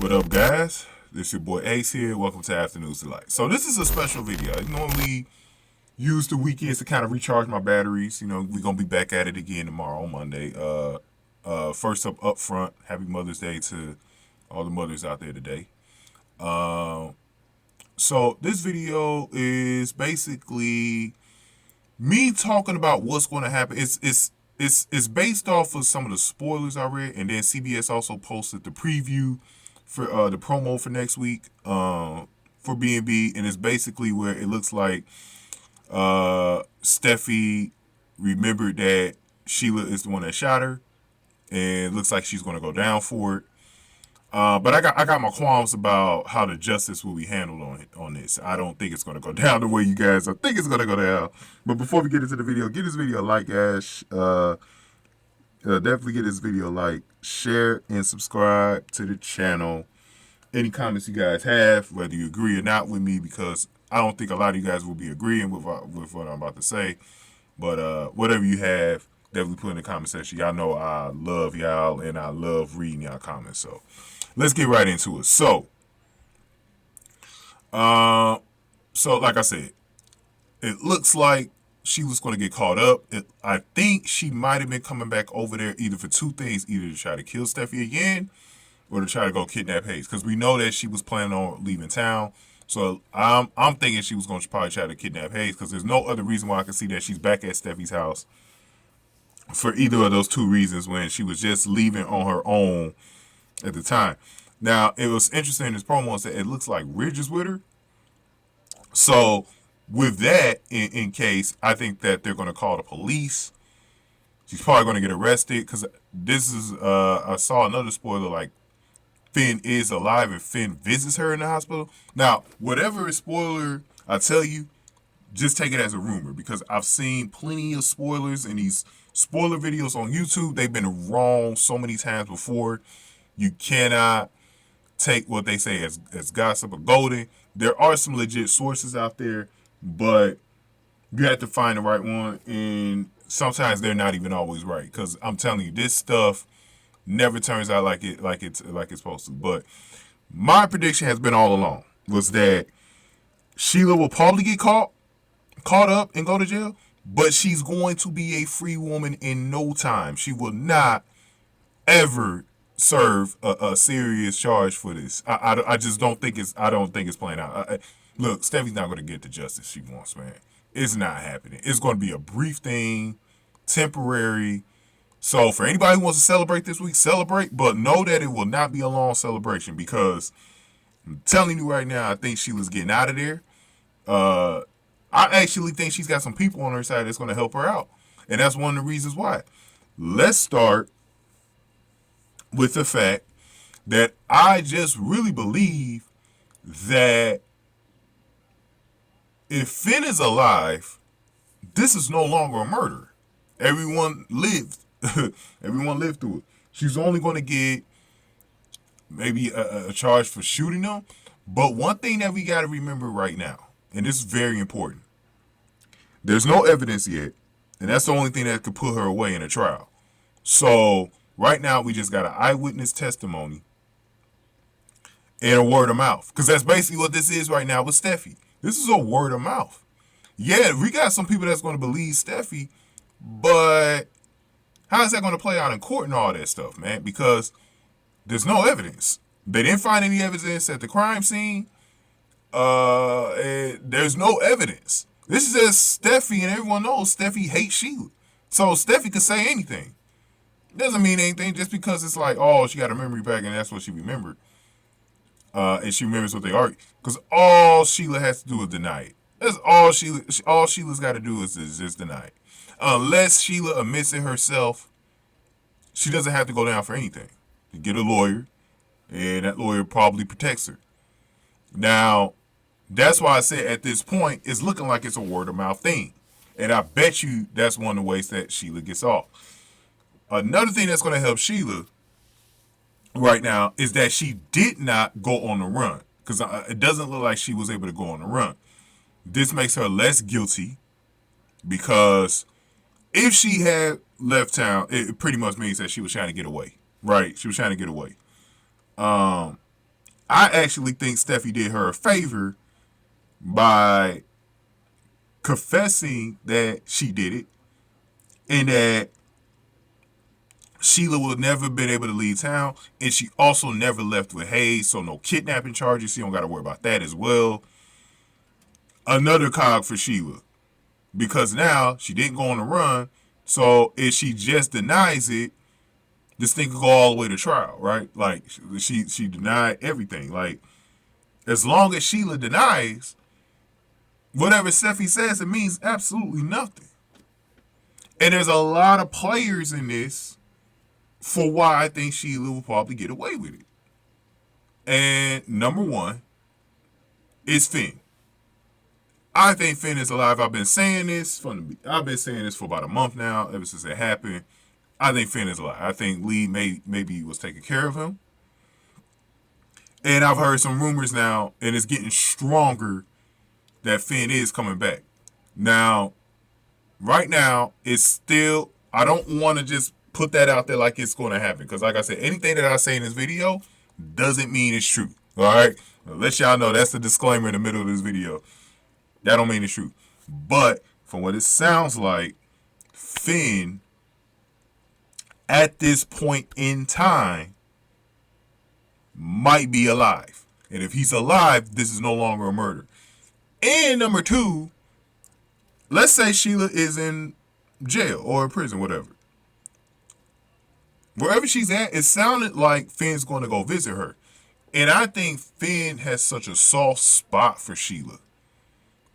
What up, guys? This your boy Ace here. Welcome to Afternoons Delight. So this is a special video. I normally use the weekends to kind of recharge my batteries. You know, we're gonna be back at it again tomorrow on Monday. First up front, happy Mother's Day to all the mothers out there today. So this video is basically me talking about what's going to happen. It's based off of some of the spoilers I read, and then CBS also posted the preview for the promo for next week for B&B, and it's basically where it looks like Steffy remembered that Sheila is the one that shot her, and it looks like she's going to go down for it. But I got my qualms about how the justice will be handled on this. I don't think it's going to go down the way you guys think it's going to go down. But before we get into the video, give this video a like, guys. Definitely give this video a like, share, and subscribe to the channel. Any comments you guys have, whether you agree or not with me, because I don't think a lot of you guys will be agreeing with what I'm about to say. But whatever you have, definitely put in the comment section. Y'all know I love y'all, and I love reading y'all comments. So let's get right into it. So like I said, it looks like she was going to get caught up. I think she might have been coming back over there either for two things, either to try to kill Steffy again or to try to go kidnap Hayes, because we know that she was planning on leaving town. So I'm thinking she was going to probably try to kidnap Hayes, because there's no other reason why I can see that she's back at Steffy's house for either of those two reasons, when she was just leaving on her own at the time. Now, it was interesting in this promo that it looks like Ridge is with her. So with that in case, I think that they're going to call the police. She's probably going to get arrested, because this is, I saw another spoiler, like Finn is alive and Finn visits her in the hospital. Now, whatever is spoiler, I tell you, just take it as a rumor, because I've seen plenty of spoilers in these spoiler videos on YouTube. They've been wrong so many times before. You cannot take what they say as gossip or golden. There are some legit sources out there, but you have to find the right one, and sometimes they're not even always right, because I'm telling you, this stuff never turns out like it's supposed to. But my prediction has been all along was that Sheila will probably get caught up and go to jail, but she's going to be a free woman in no time. She will not ever serve a serious charge for this. I just don't think it's playing out. Look, Steffi's not going to get the justice she wants, man. It's not happening. It's going to be a brief thing, temporary. So for anybody who wants to celebrate this week, celebrate, but know that it will not be a long celebration, because I'm telling you right now, I think Sheila's getting out of there. I actually think she's got some people on her side that's going to help her out, and that's one of the reasons why. Let's start with the fact that I just really believe that if Finn is alive, this is no longer a murder. Everyone lived. Everyone lived through it. She's only going to get maybe a charge for shooting them. But one thing that we got to remember right now, and this is very important, there's no evidence yet, and that's the only thing that could put her away in a trial. So right now, we just got an eyewitness testimony and a word of mouth, because that's basically what this is right now with Steffy. This is a word of mouth. Yeah, we got some people that's going to believe Steffy, but how is that going to play out in court and all that stuff, man? Because there's no evidence. They didn't find any evidence at the crime scene. There's no evidence. This is just Steffy, and everyone knows Steffy hates Sheila. So Steffy could say anything. Doesn't mean anything just because it's like, oh, she got her memory back and that's what she remembered. And she remembers what they argued. Because all Sheila has to do is deny it. That's all Sheila's got to do is just deny it. Unless Sheila admits it herself, she doesn't have to go down for anything. You get a lawyer, and that lawyer probably protects her. Now, that's why I said at this point, it's looking like it's a word of mouth thing. And I bet you that's one of the ways that Sheila gets off. Another thing that's going to help Sheila right now is that she did not go on the run, because it doesn't look like she was able to go on the run. This makes her less guilty, because if she had left town, it pretty much means that she was trying to get away, right? She was trying to get away. I actually think Steffy did her a favor by confessing that she did it and that Sheila would never been able to leave town, and she also never left with Hayes, so no kidnapping charges. You don't got to worry about that as well. Another cog for Sheila, because now she didn't go on the run, so if she just denies it, this thing could go all the way to trial, right? Like, she denied everything. Like, as long as Sheila denies, whatever Steffy says, it means absolutely nothing. And there's a lot of players in this for why I think Sheila will probably get away with it. And number one is Finn. I think Finn is alive. I've been saying this for about a month now, ever since it happened. I think Finn is alive. I think Lee maybe was taking care of him. And I've heard some rumors now, and it's getting stronger, that Finn is coming back. Now, right now, it's still, I don't want to just put that out there like it's going to happen. Because like I said, anything that I say in this video doesn't mean it's true. All right? I'll let y'all know that's the disclaimer in the middle of this video. That don't mean it's true. But from what it sounds like, Finn, at this point in time, might be alive. And if he's alive, this is no longer a murder. And number two, let's say Sheila is in jail or in prison, whatever. Wherever she's at, it sounded like Finn's going to go visit her. And I think Finn has such a soft spot for Sheila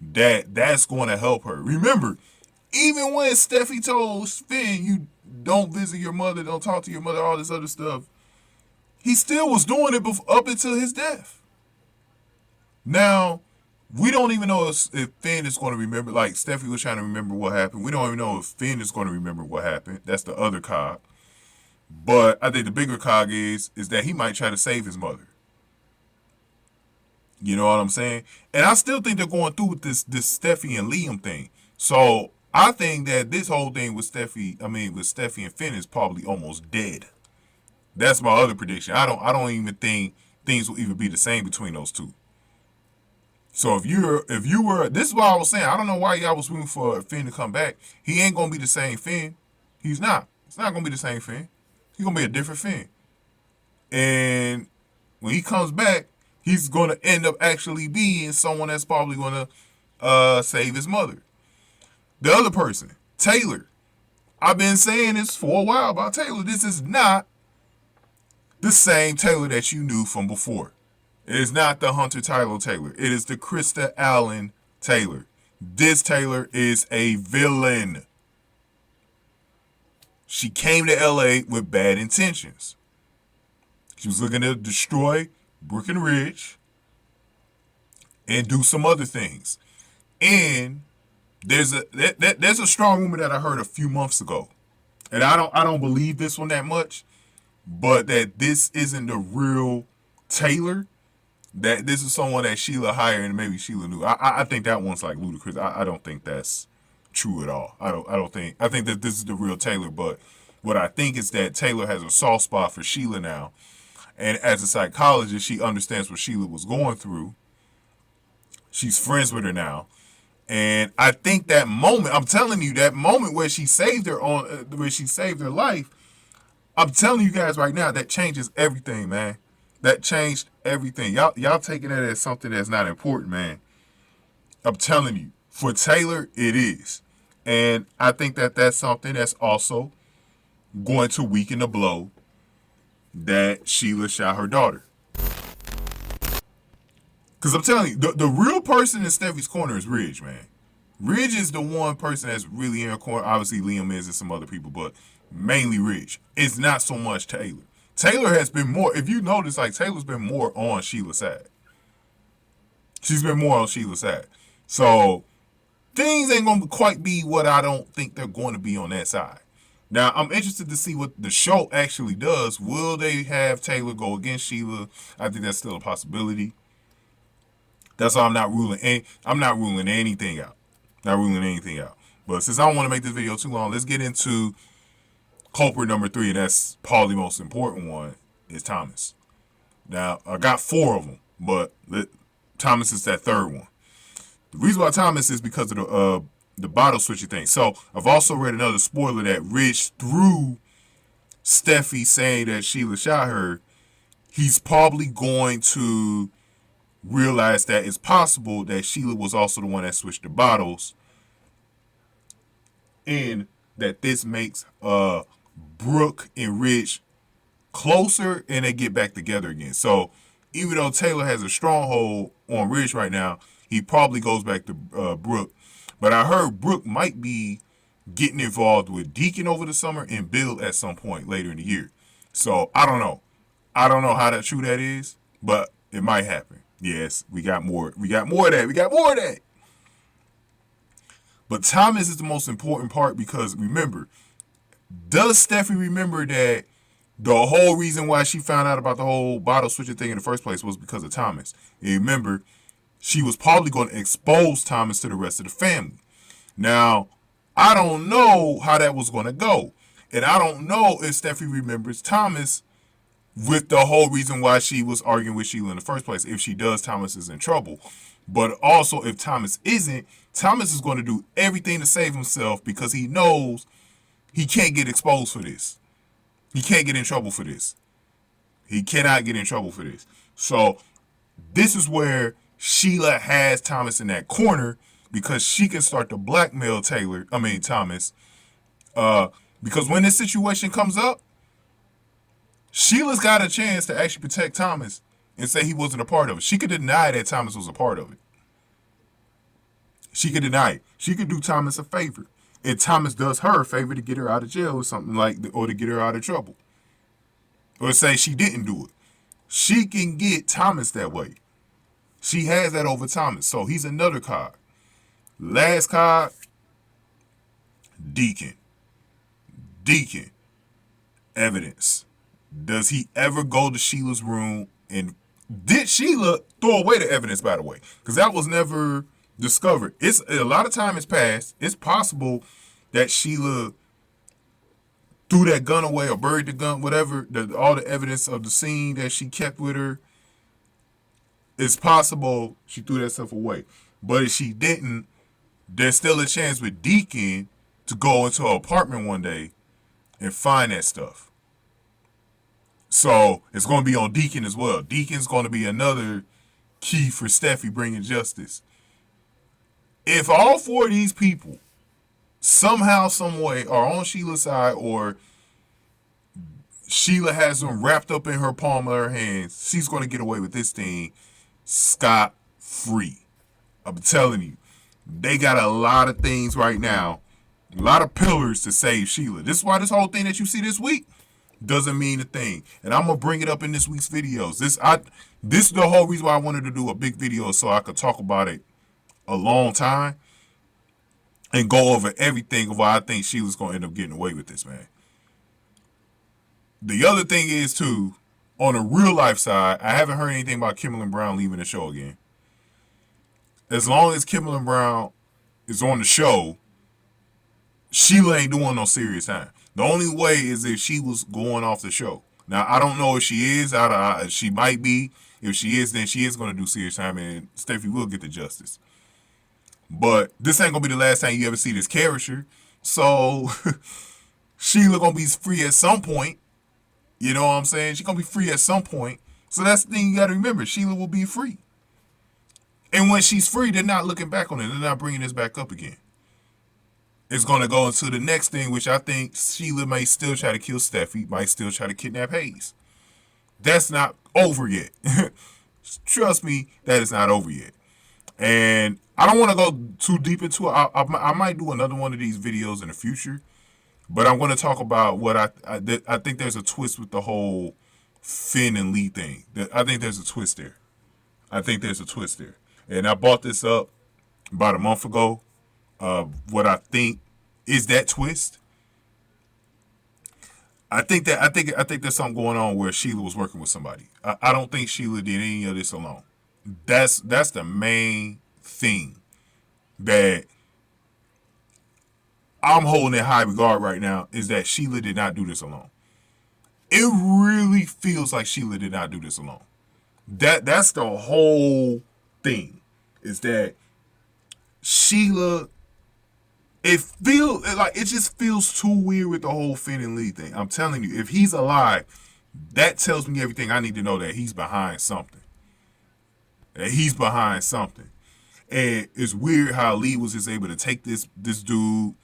that's going to help her. Remember, even when Steffy told Finn, you don't visit your mother, don't talk to your mother, all this other stuff, he still was doing it up until his death. Now, we don't even know if Finn is going to remember. Like, Steffy was trying to remember what happened. We don't even know if Finn is going to remember what happened. That's the other cog. But I think the bigger cog is that he might try to save his mother. You know what I'm saying? And I still think they're going through with this Steffy and Liam thing. So I think that this whole thing with Steffy and Finn is probably almost dead. That's my other prediction. I don't even think things will even be the same between those two. So if you were, this is what I was saying. I don't know why y'all was rooting for Finn to come back. He ain't gonna be the same Finn. He's not. It's not gonna be the same Finn. He's gonna be a different Finn. And when he comes back, he's gonna end up actually being someone that's probably gonna save his mother. The other person, Taylor. I've been saying this for a while about Taylor. This is not the same Taylor that you knew from before. It is not the Hunter Tyler Taylor. It is the Krista Allen Taylor. This Taylor is a villain. She came to LA with bad intentions. She was looking to destroy Brooke and Ridge and do some other things. And there's a strong rumor that I heard a few months ago, and I don't believe this one that much, but that this isn't the real Taylor. That this is someone that Sheila hired and maybe Sheila knew. I think that one's like ludicrous. I don't think that's true at all. I think that this is the real Taylor, but what I think is that Taylor has a soft spot for Sheila now. And as a psychologist, she understands what Sheila was going through. She's friends with her now. And I think that moment, I'm telling you, that moment where she saved her life, I'm telling you guys right now, that changes everything, man. That changed everything. Y'all taking that as something that's not important, man. I'm telling you, for Taylor, it is. And I think that that's something that's also going to weaken the blow that Sheila shot her daughter. Because I'm telling you, the real person in Steffi's corner is Ridge, man. Ridge is the one person that's really in her corner. Obviously, Liam is and some other people, but mainly Ridge. It's not so much Taylor. Taylor has been more, if you notice, like, Taylor's been more on Sheila's side. She's been more on Sheila's side. So, things ain't going to quite be what I don't think they're going to be on that side. Now, I'm interested to see what the show actually does. Will they have Taylor go against Sheila? I think that's still a possibility. That's why I'm not ruling anything out. Not ruling anything out. But since I don't want to make this video too long, let's get into culprit number 3, and that's probably the most important one, is Thomas. Now, I got 4 of them, but Thomas is that third one. The reason why Thomas is because of the bottle switching thing. So, I've also read another spoiler that Rich threw Steffy saying that Sheila shot her. He's probably going to realize that it's possible that Sheila was also the one that switched the bottles, and that this makes Brooke and Rich closer, and they get back together again. So even though Taylor has a stronghold on Rich right now, he probably goes back to Brooke. But I heard Brooke might be getting involved with Deacon over the summer and Bill at some point later in the year. So I don't know. I don't know how true that is, but it might happen. Yes, we got more. We got more of that. We got more of that. But Thomas is the most important part because remember, does Steffy remember that the whole reason why she found out about the whole bottle switching thing in the first place was because of Thomas? And remember, she was probably going to expose Thomas to the rest of the family. Now, I don't know how that was going to go. And I don't know if Steffy remembers Thomas with the whole reason why she was arguing with Sheila in the first place. If she does, Thomas is in trouble. But also, if Thomas isn't, Thomas is going to do everything to save himself because he knows he can't get exposed for this. He can't get in trouble for this. He cannot get in trouble for this. So this is where Sheila has Thomas in that corner because she can start to blackmail Thomas. Because when this situation comes up, Sheila's got a chance to actually protect Thomas and say he wasn't a part of it. She could deny that Thomas was a part of it. She could deny it. She could do Thomas a favor. And Thomas does her a favor to get her out of jail or something or to get her out of trouble. Or say she didn't do it. She can get Thomas that way. She has that over Thomas. So he's another card. Last card, Deacon. Deacon. Evidence. Does he ever go to Sheila's room? And did Sheila throw away the evidence, by the way? Because that was never discovered. It's a lot of time has passed. It's possible that Sheila threw that gun away or buried the gun, whatever. All the evidence of the scene that she kept with her. It's possible she threw that stuff away. But if she didn't, there's still a chance with Deacon to go into her apartment one day and find that stuff. So it's going to be on Deacon as well. Deacon's going to be another key for Steffy bringing justice. If all 4 of these people somehow, some way are on Sheila's side, or Sheila has them wrapped up in her palm of her hands, she's going to get away with this thing scot-free. I'm telling you, they got a lot of things right now, a lot of pillars to save Sheila. This is why this whole thing that you see this week doesn't mean a thing. And I'm going to bring it up in this week's videos. This is the whole reason why I wanted to do a big video, so I could talk about it a long time and go over everything of why I think Sheila's going to end up getting away with this, man. The other thing is, too, on a real life side, I haven't heard anything about Kimberlin Brown leaving the show again. As long as Kimberlin Brown is on the show, Sheila ain't doing no serious time. The only way is if she was going off the show. Now, I don't know if she is. She might be. If she is, then she is going to do serious time, and Steffy will get the justice. But this ain't going to be the last time you ever see this character. So, Sheila going to be free at some point. You know what I'm saying? She's going to be free at some point. So that's the thing you got to remember. Sheila will be free. And when she's free, they're not looking back on it. They're not bringing this back up again. It's going to go into the next thing, which I think Sheila may still try to kill Steffy, might still try to kidnap Hayes. That's not over yet. Trust me, that is not over yet. And I don't want to go too deep into it. I might do another one of these videos in the future. But I'm going to talk about what I think there's a twist with the whole Finn and Lee thing. I think there's a twist there. And I brought this up about a month ago. What I think is that twist. I think there's something going on where Sheila was working with somebody. I don't think Sheila did any of this alone. That's the main thing that I'm holding in high regard right now, is that Sheila did not do this alone. It really feels like Sheila did not do this alone. That's the whole thing. Is that Sheila, it just feels too weird with the whole Finn and Lee thing. I'm telling you, if he's alive, that tells me everything I need to know, that he's behind something. That he's behind something. And it's weird how Lee was just able to take this dude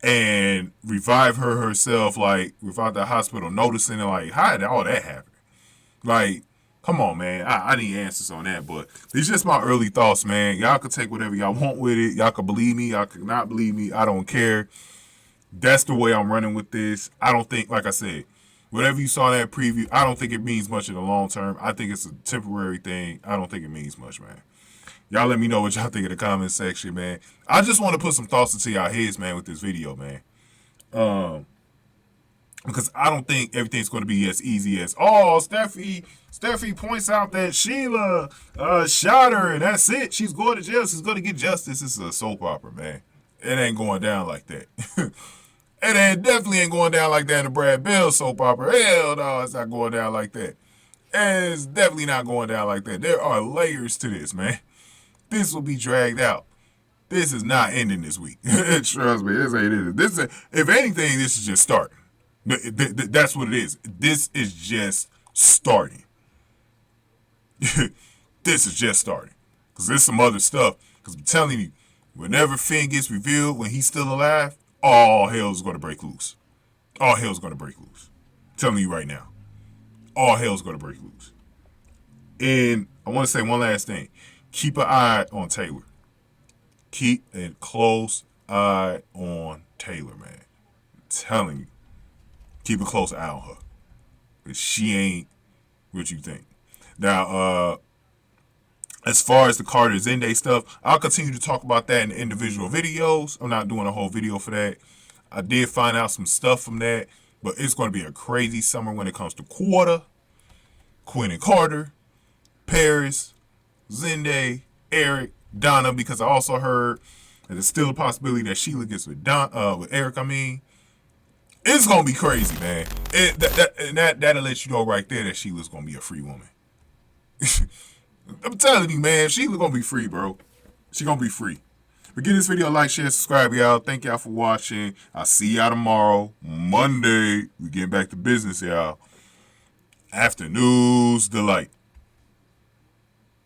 and revive her herself, like, without the hospital noticing it. Like, how did all that happen? Like, come on, man. I need answers on that, but these just my early thoughts, man. Y'all can take whatever y'all want with it. Y'all can believe me. Y'all can not believe me. I don't care. That's the way I'm running with this. I don't think, like I said, whatever you saw in that preview, I don't think it means much in the long term. I think it's a temporary thing. I don't think it means much, man. Y'all let me know what y'all think in the comment section, man. I just want to put some thoughts into y'all heads, man, with this video, man. Because I don't think everything's going to be as easy as, oh, Steffy points out that Sheila shot her and that's it. She's going to jail. She's going to get justice. It's a soap opera, man. It ain't going down like that. It definitely ain't going down like that in the Brad Bell soap opera. Hell no, it's not going down like that. And it's definitely not going down like that. There are layers to this, man. This will be dragged out. This is not ending this week. Trust me, this ain't it. If anything, this is just starting. That's what it is. This is just starting. This is just starting. Because there's some other stuff. Because I'm telling you, whenever Finn gets revealed, when he's still alive, all hell's going to break loose. All hell's going to break loose. I'm telling you right now. All hell's going to break loose. And I want to say one last thing. Keep an eye on Taylor. Keep a close eye on Taylor, man. I'm telling you. Keep a close eye on her. Because she ain't what you think. Now, as far as the Carter Zende stuff, I'll continue to talk about that in the individual videos. I'm not doing a whole video for that. I did find out some stuff from that. But it's going to be a crazy summer when it comes to Quarter, Quinn and Carter, Paris, Zende, Eric, Donna, because I also heard that there's still a possibility that Sheila gets with Eric. It's gonna be crazy, man. That'll let you know right there that Sheila's gonna be a free woman. I'm telling you, man, Sheila's gonna be free, bro. She gonna be free. But give this video a like, share, subscribe, y'all. Thank y'all for watching. I'll see y'all tomorrow, Monday. We getting back to business, y'all. After News Delight.